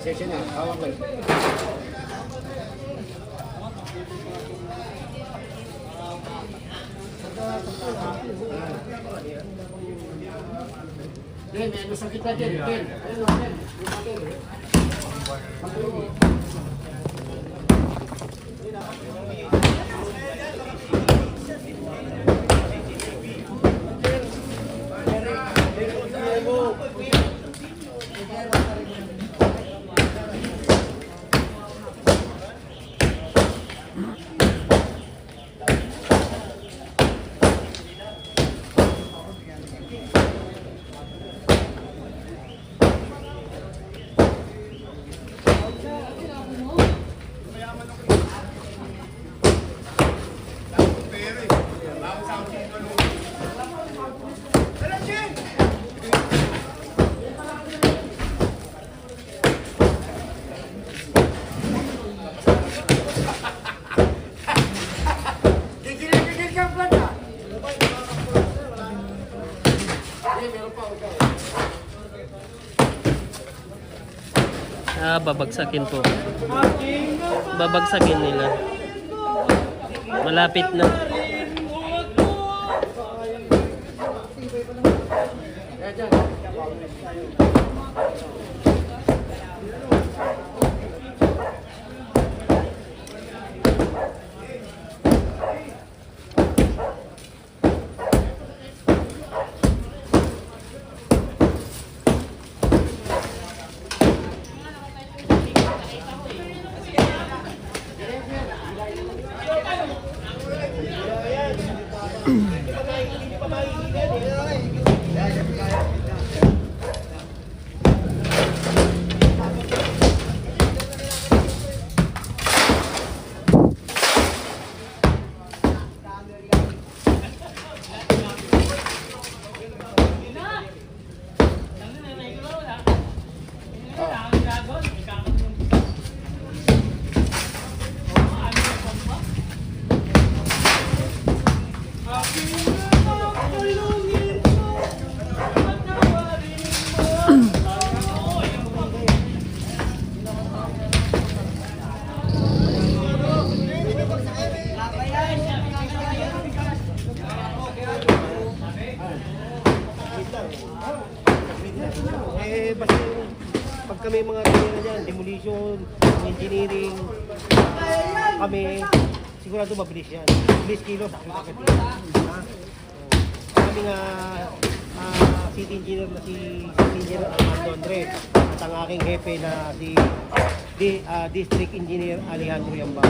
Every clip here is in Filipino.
Pasensya na, hawak lang. Den, may ano sakit na din. Den, ayun o, Den. Babagsakin po. Babagsakin nila. Malapit na. Basta pag kami mga kanina dyan, demolition, engineering, kami, sigurado mabilis yan. Mabilis kilo, sakit agad yun. Kami nga city engineer na si Engineer Armando Andres at ang aking hepe na si District Engineer Alejandro Yamba.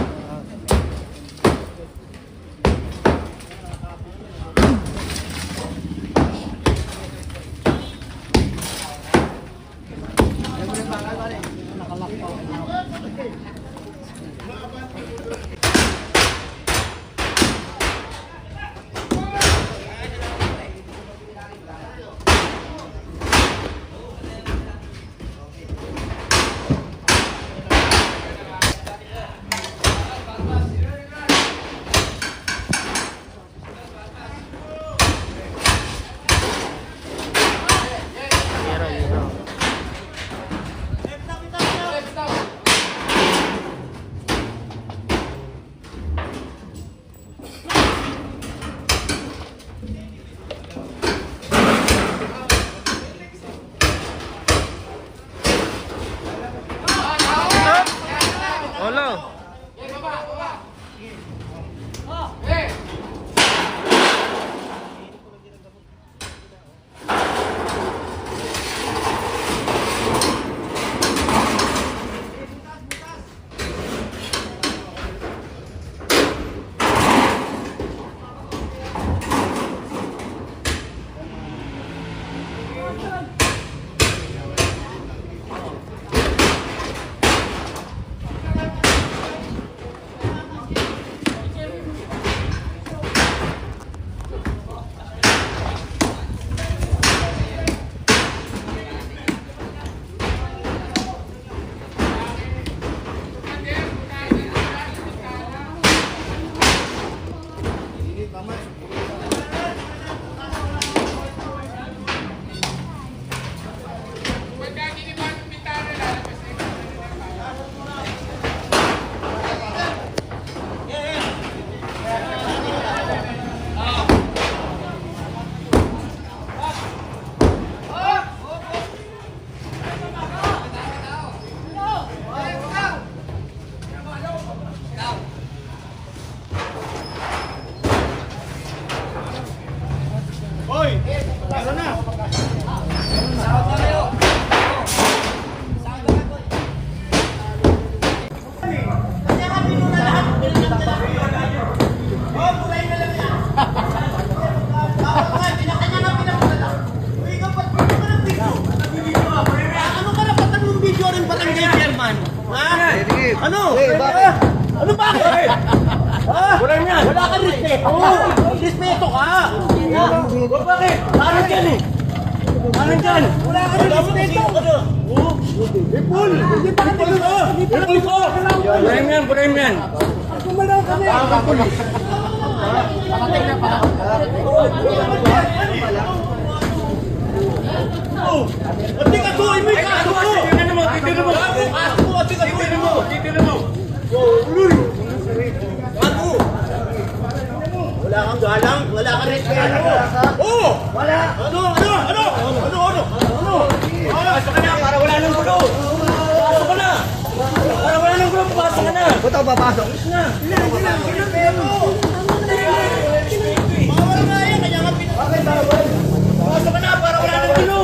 Wala yan! Wala kang respeto! Respeto ka! Bakit? Parang dyan eh! Parang dyan! Wala kang respeto! Ipul! Hindi pa kita ka! Ipul ko! Wala yan! Gumalaw kami! Ati ka to! May kaso ko! Titira mo! Ati ka to! Titira mo! Wala kang galang, wala kang respeto. Oo! Wala! Ano? Pasok ka na para wala nang gulo. Pasok ka na! Para wala nang gulo, pasok ka na. Ba't ako papasok? Bawal nga yan, kanya nga pinag- Pasok ka na para wala nang gulo.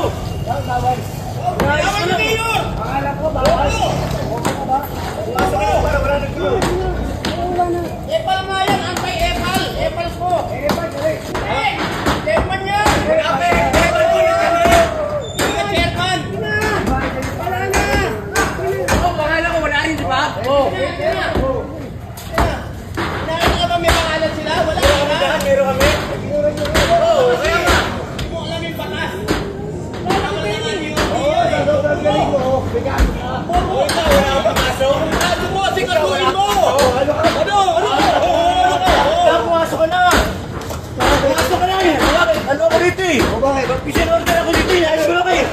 Ayos ka na ngayon! Pasok ka na para wala nang gulo. Epal nga yan, anti-epal. Epal po. Eh, chairman yan. Epal po yan kami. Mga chairman. Wala na. Oo, pangalan ko wala rin, di ba? Oo. Inahin ka ba may pangalan sila? Wala na. Meron kami. Oo, kaya nga. Hindi mo alam yung batas. Wala ka lang ang galing mo. Oo, wala kang papasok. Ano mo, sigatuin mo. Ano? Pumasok ka na! Pumasok ka na eh! Ano ako dito eh? Mag-order ako dito eh! Ayos ko lang eh!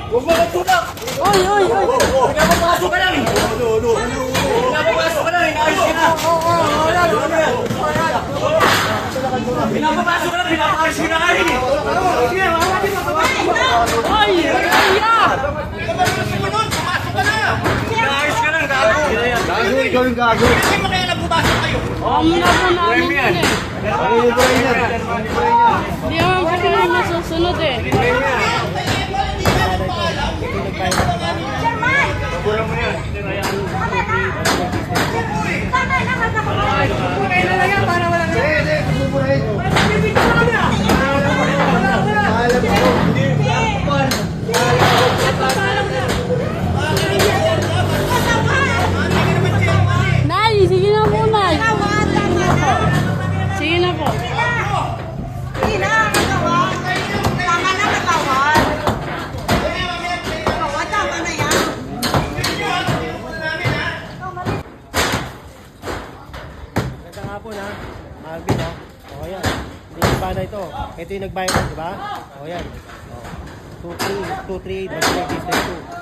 Huwag mo magtulak! Oy! Pinapapasok ka lang eh! Pinapapasok ka lang eh! Ayos ka na! Pinapapasok ka lang! Pinapakayos ka na kain eh! Sige! Ay! Pumasok ka na! Ayos ka lang! Gago! Ikaw yung gago! Kasi mo kaya nagpapasok kayo? Namin yun eh. Hindi naman kasi namin masusunod eh. Nay, sige na po, Nay. Sige na po. Magandang hapon ha. Alvin ha. O yan. Hindi yung bana ito. Ito yung nagbayad, di ba? O yan. 238, 1 business 2.